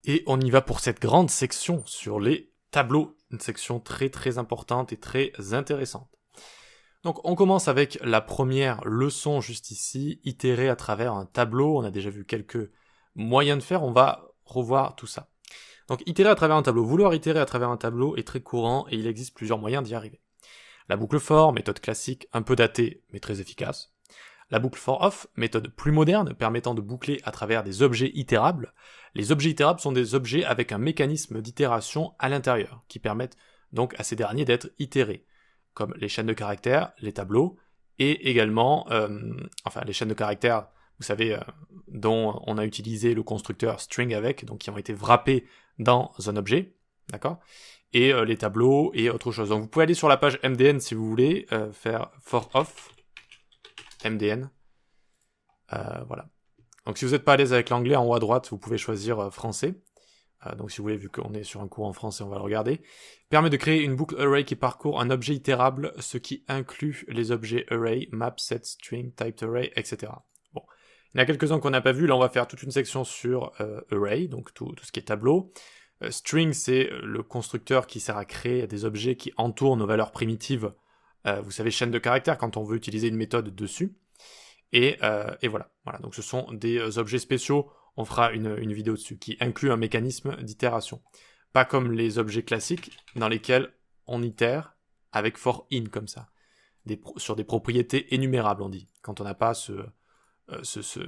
Et on y va pour cette grande section sur les tableaux, une section très très importante et très intéressante. Donc on commence avec la première leçon juste ici, itérer à travers un tableau. On a déjà vu quelques moyens de faire, on va revoir tout ça. Donc itérer à travers un tableau, vouloir itérer à travers un tableau est très courant et il existe plusieurs moyens d'y arriver. La boucle for, méthode classique, un peu datée mais très efficace. La boucle for off, méthode plus moderne, permettant de boucler à travers des objets itérables. Les objets itérables sont des objets avec un mécanisme d'itération à l'intérieur, qui permettent donc à ces derniers d'être itérés, comme les chaînes de caractères, les tableaux, et également, les chaînes de caractères, vous savez, dont on a utilisé le constructeur string avec, donc qui ont été wrappés dans un objet, d'accord, et les tableaux et autre chose. Donc vous pouvez aller sur la page MDN si vous voulez, faire for off, MDN. Voilà. Donc si vous n'êtes pas à l'aise avec l'anglais, en haut à droite, vous pouvez choisir français. Donc si vous voulez, vu qu'on est sur un cours en français, on va le regarder. Permet de créer une boucle array qui parcourt un objet itérable, ce qui inclut les objets array, map, set, string, typed array, etc. Bon, il y en a quelques-uns qu'on n'a pas vu. Là, on va faire toute une section sur array, donc tout ce qui est tableau. String, c'est le constructeur qui sert à créer des objets qui entourent nos valeurs primitives. Vous savez, chaîne de caractères, quand on veut utiliser une méthode dessus. Et voilà. Donc ce sont des objets spéciaux, on fera une vidéo dessus, qui inclut un mécanisme d'itération. Pas comme les objets classiques, dans lesquels on itère avec for in, comme ça. Sur des propriétés énumérables, on dit, quand on n'a pas ce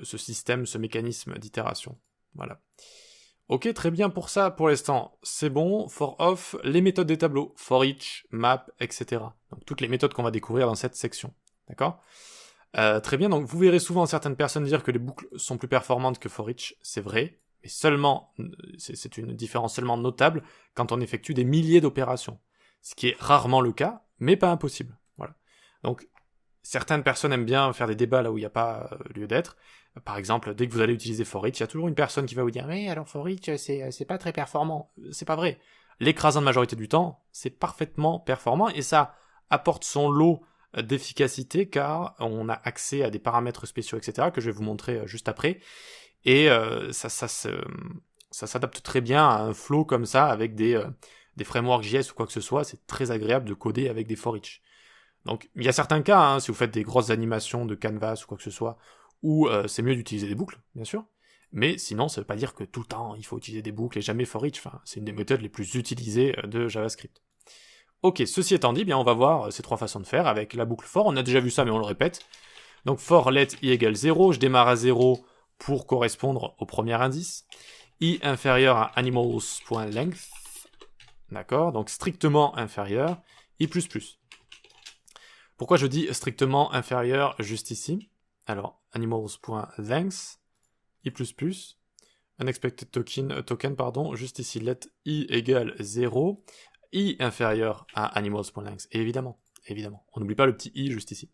système, ce mécanisme d'itération. Voilà. Ok, très bien pour ça, pour l'instant, c'est bon. For off, les méthodes des tableaux, for each, map, etc. Donc toutes les méthodes qu'on va découvrir dans cette section. D'accord ? Très bien, donc vous verrez souvent certaines personnes dire que les boucles sont plus performantes que for each, c'est vrai, mais seulement, c'est une différence seulement notable quand on effectue des milliers d'opérations, ce qui est rarement le cas, mais pas impossible. Voilà. Donc, certaines personnes aiment bien faire des débats là où il n'y a pas lieu d'être. Par exemple, dès que vous allez utiliser for each, il y a toujours une personne qui va vous dire « Mais alors for each, c'est pas très performant. » C'est pas vrai. L'écrasante majorité du temps, c'est parfaitement performant, et ça apporte son lot d'efficacité car on a accès à des paramètres spéciaux, etc., que je vais vous montrer juste après, et ça s'adapte très bien à un flow comme ça, avec des frameworks JS ou quoi que ce soit. C'est très agréable de coder avec des for each. Donc il y a certains cas, hein, si vous faites des grosses animations de canvas ou quoi que ce soit, où c'est mieux d'utiliser des boucles, bien sûr, mais sinon ça veut pas dire que tout le temps il faut utiliser des boucles et jamais for each. Enfin, c'est une des méthodes les plus utilisées de JavaScript. Ok, ceci étant dit, bien on va voir ces trois façons de faire avec la boucle for. On a déjà vu ça, mais on le répète. Donc for let i égale 0, je démarre à 0 pour correspondre au premier indice. I inférieur à animals.length, d'accord, donc strictement inférieur, i++. Pourquoi je dis strictement inférieur juste ici? Alors, animals.length, i++, unexpected token, juste ici, let i égale 0, i inférieur à animals.length, et évidemment, on n'oublie pas le petit i juste ici.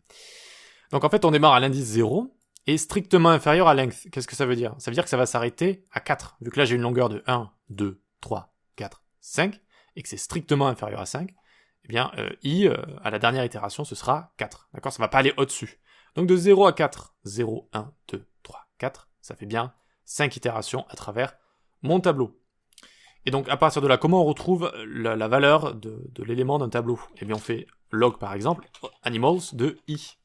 Donc en fait, on démarre à l'indice 0, et strictement inférieur à length. Qu'est-ce que ça veut dire? Ça veut dire que ça va s'arrêter à 4, vu que là j'ai une longueur de 1, 2, 3, 4, 5, et que c'est strictement inférieur à 5, eh bien, i, à la dernière itération, ce sera 4, d'accord? Ça va pas aller au-dessus. Donc de 0 à 4, 0, 1, 2, 3, 4, ça fait bien 5 itérations à travers mon tableau. Et donc, à partir de là, comment on retrouve la valeur de l'élément d'un tableau? Eh bien, on fait log, par exemple, animals de i.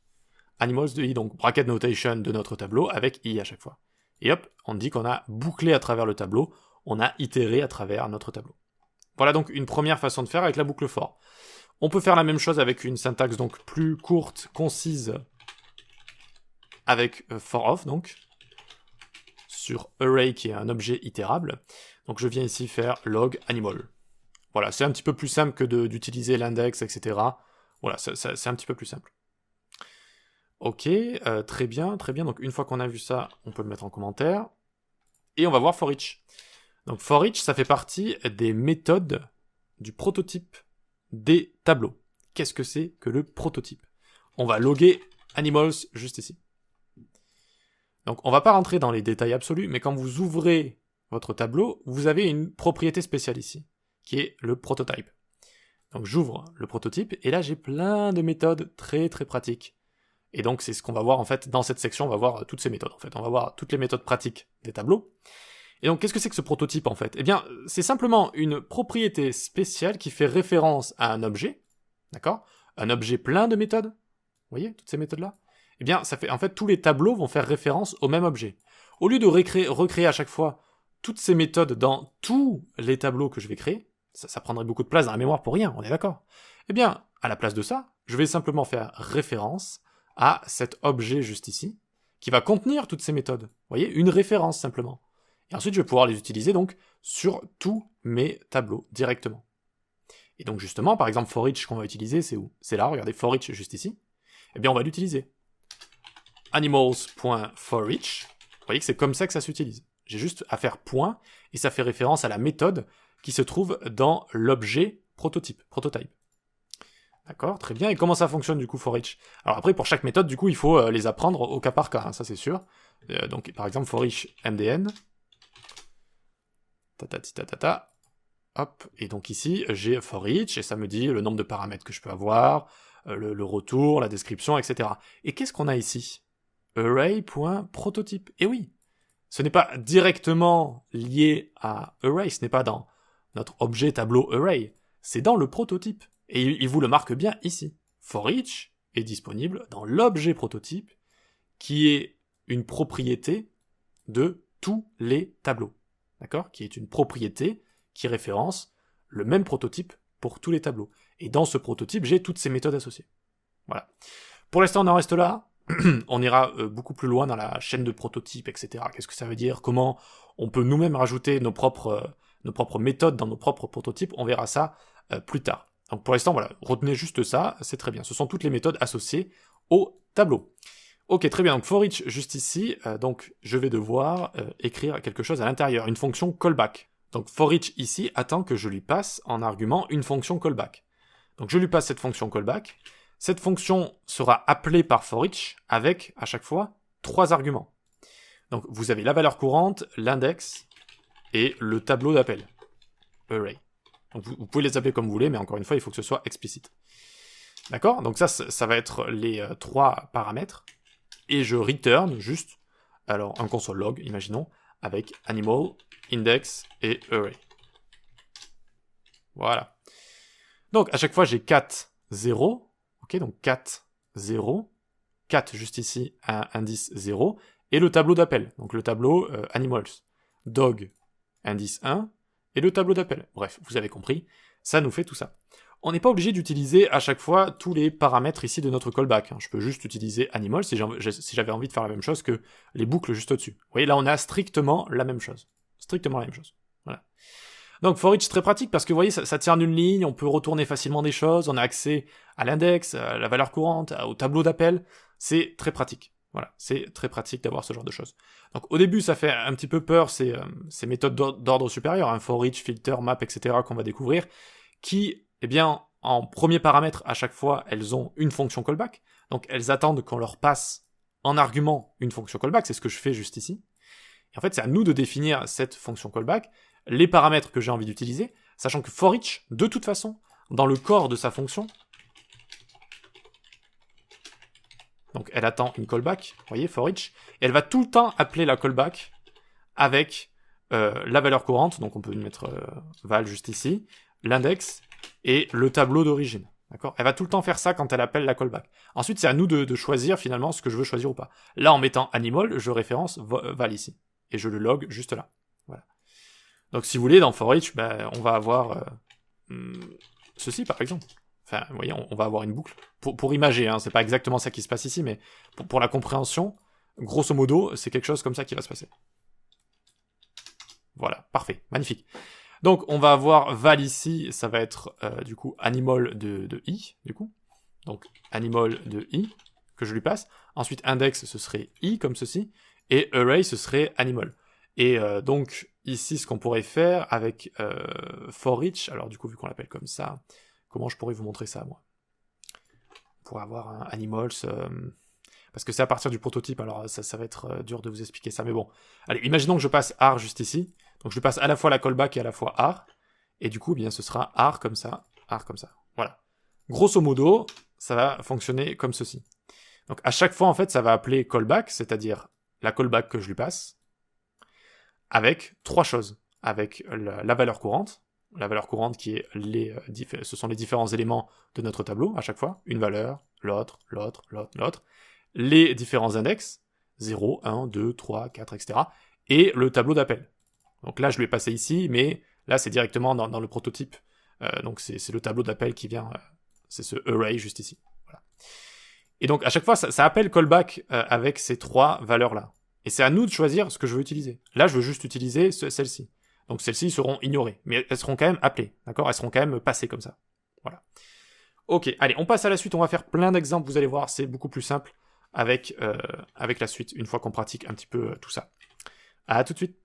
Animals de i, donc bracket notation de notre tableau avec i à chaque fois. Et hop, on dit qu'on a bouclé à travers le tableau, on a itéré à travers notre tableau. Voilà donc une première façon de faire avec la boucle for. On peut faire la même chose avec une syntaxe donc plus courte, concise, avec for off, donc, sur array qui est un objet itérable. Donc je viens ici faire log animal. Voilà, c'est un petit peu plus simple que d'utiliser l'index, etc. Voilà, c'est un petit peu plus simple. Ok, très bien. Donc une fois qu'on a vu ça, on peut le mettre en commentaire. Et on va voir for each. Donc for each, ça fait partie des méthodes du prototype des tableaux. Qu'est-ce que c'est que le prototype? On va loguer animals juste ici. Donc on va pas rentrer dans les détails absolus, mais quand vous ouvrez votre tableau, vous avez une propriété spéciale ici, qui est le prototype. Donc j'ouvre le prototype, et là j'ai plein de méthodes très très pratiques. Et donc c'est ce qu'on va voir en fait dans cette section, on va voir toutes ces méthodes en fait. On va voir toutes les méthodes pratiques des tableaux. Et donc, qu'est-ce que c'est que ce prototype, en fait? Eh bien, c'est simplement une propriété spéciale qui fait référence à un objet, d'accord? Un objet plein de méthodes. Vous voyez, toutes ces méthodes-là? Eh bien, ça fait, en fait, tous les tableaux vont faire référence au même objet. Au lieu de recréer à chaque fois toutes ces méthodes dans tous les tableaux que je vais créer, ça prendrait beaucoup de place dans la mémoire pour rien, on est d'accord? Eh bien, à la place de ça, je vais simplement faire référence à cet objet juste ici, qui va contenir toutes ces méthodes. Vous voyez, une référence simplement. Et ensuite, je vais pouvoir les utiliser donc sur tous mes tableaux directement. Et donc justement, par exemple, for each qu'on va utiliser, c'est où? C'est là, regardez, for each juste ici. Eh bien, on va l'utiliser. Animals.forEach. Vous voyez que c'est comme ça que ça s'utilise. J'ai juste à faire point, et ça fait référence à la méthode qui se trouve dans l'objet prototype. D'accord, très bien. Et comment ça fonctionne du coup for each? Alors après, pour chaque méthode, du coup, il faut les apprendre au cas par cas, hein, ça c'est sûr. Donc par exemple, for each mdn. Hop, et donc ici, j'ai for each, et ça me dit le nombre de paramètres que je peux avoir, le retour, la description, etc. Et qu'est-ce qu'on a ici? Array.prototype. Et oui, ce n'est pas directement lié à array, ce n'est pas dans notre objet tableau array, c'est dans le prototype. Et il vous le marque bien ici. For each est disponible dans l'objet prototype, qui est une propriété de tous les tableaux. D'accord? Qui est une propriété qui référence le même prototype pour tous les tableaux. Et dans ce prototype, j'ai toutes ces méthodes associées. Voilà. Pour l'instant, on en reste là. On ira beaucoup plus loin dans la chaîne de prototypes, etc. Qu'est-ce que ça veut dire? Comment on peut nous-mêmes rajouter nos propres méthodes dans nos propres prototypes? On verra ça plus tard. Donc pour l'instant, voilà, retenez juste ça, c'est très bien. Ce sont toutes les méthodes associées au tableau. Ok, très bien, donc for each juste ici, donc je vais devoir écrire quelque chose à l'intérieur, une fonction callback. Donc for each ici attend que je lui passe en argument une fonction callback. Donc je lui passe cette fonction callback. Cette fonction sera appelée par for each avec, à chaque fois, 3 arguments. Donc vous avez la valeur courante, l'index et le tableau d'appel. Array. Donc vous pouvez les appeler comme vous voulez, mais encore une fois, il faut que ce soit explicite. D'accord? Donc ça va être les 3 paramètres. Et je return juste, alors un console log, imaginons, avec animal, index et array. Voilà. Donc à chaque fois, j'ai 4, 0. Ok, donc 4, 0. 4 juste ici, un indice 0. Et le tableau d'appel, donc le tableau animals. Dog, indice 1. Et le tableau d'appel. Bref, vous avez compris, ça nous fait tout ça. On n'est pas obligé d'utiliser à chaque fois tous les paramètres ici de notre callback. Je peux juste utiliser animal si j'avais envie de faire la même chose que les boucles juste au-dessus. Vous voyez, là on a strictement la même chose. Strictement la même chose. Voilà. Donc for each, très pratique parce que vous voyez, ça tient d'une ligne, on peut retourner facilement des choses, on a accès à l'index, à la valeur courante, au tableau d'appel. C'est très pratique. Voilà, c'est très pratique d'avoir ce genre de choses. Donc au début, ça fait un petit peu peur, ces méthodes d'ordre supérieur, hein, for each, filter, map, etc., qu'on va découvrir, qui, eh bien, en premier paramètre, à chaque fois, elles ont une fonction callback. Donc elles attendent qu'on leur passe en argument une fonction callback, c'est ce que je fais juste ici. Et en fait, c'est à nous de définir cette fonction callback, les paramètres que j'ai envie d'utiliser, sachant que for each, de toute façon, dans le corps de sa fonction, donc elle attend une callback, vous voyez, for each, et elle va tout le temps appeler la callback avec la valeur courante, donc on peut mettre val juste ici, l'index et le tableau d'origine. D'accord? Elle va tout le temps faire ça quand elle appelle la callback. Ensuite, c'est à nous de choisir finalement ce que je veux choisir ou pas. Là, en mettant animal, je référence val ici, et je le log juste là. Voilà. Donc si vous voulez, dans for each, on va avoir ceci par exemple. Enfin, vous voyez, on va avoir une boucle. Pour imager, hein, c'est pas exactement ça qui se passe ici, mais pour la compréhension, grosso modo, c'est quelque chose comme ça qui va se passer. Voilà, parfait, magnifique. Donc, on va avoir val ici, ça va être, du coup, animal de i, du coup. Donc, animal de i, que je lui passe. Ensuite, index, ce serait i, comme ceci. Et array, ce serait animal. Et donc, ici, ce qu'on pourrait faire avec for each, alors du coup, vu qu'on l'appelle comme ça, comment je pourrais vous montrer ça, moi? On pourrait avoir un animals, parce que c'est à partir du prototype, alors ça va être dur de vous expliquer ça, mais bon. Allez, imaginons que je passe ar juste ici, donc je passe à la fois la callback et à la fois ar, et du coup, eh bien, ce sera ar comme ça, voilà. Grosso modo, ça va fonctionner comme ceci. Donc à chaque fois, en fait, ça va appeler callback, c'est-à-dire la callback que je lui passe, avec trois choses. Avec la valeur courante qui est ce sont les différents éléments de notre tableau à chaque fois, une valeur, l'autre, les différents index, 0, 1, 2, 3, 4, etc. Et le tableau d'appel. Donc là, je l'ai passé ici, mais là, c'est directement dans le prototype. Donc c'est le tableau d'appel qui vient, c'est ce array juste ici. Voilà. Et donc à chaque fois, ça appelle callback avec ces trois valeurs-là. Et c'est à nous de choisir ce que je veux utiliser. Là, je veux juste utiliser celle-ci. Donc celles-ci seront ignorées, mais elles seront quand même appelées, d'accord? Elles seront quand même passées comme ça. Voilà. Ok, allez, on passe à la suite, on va faire plein d'exemples, vous allez voir, c'est beaucoup plus simple avec la suite, une fois qu'on pratique un petit peu tout ça. À tout de suite.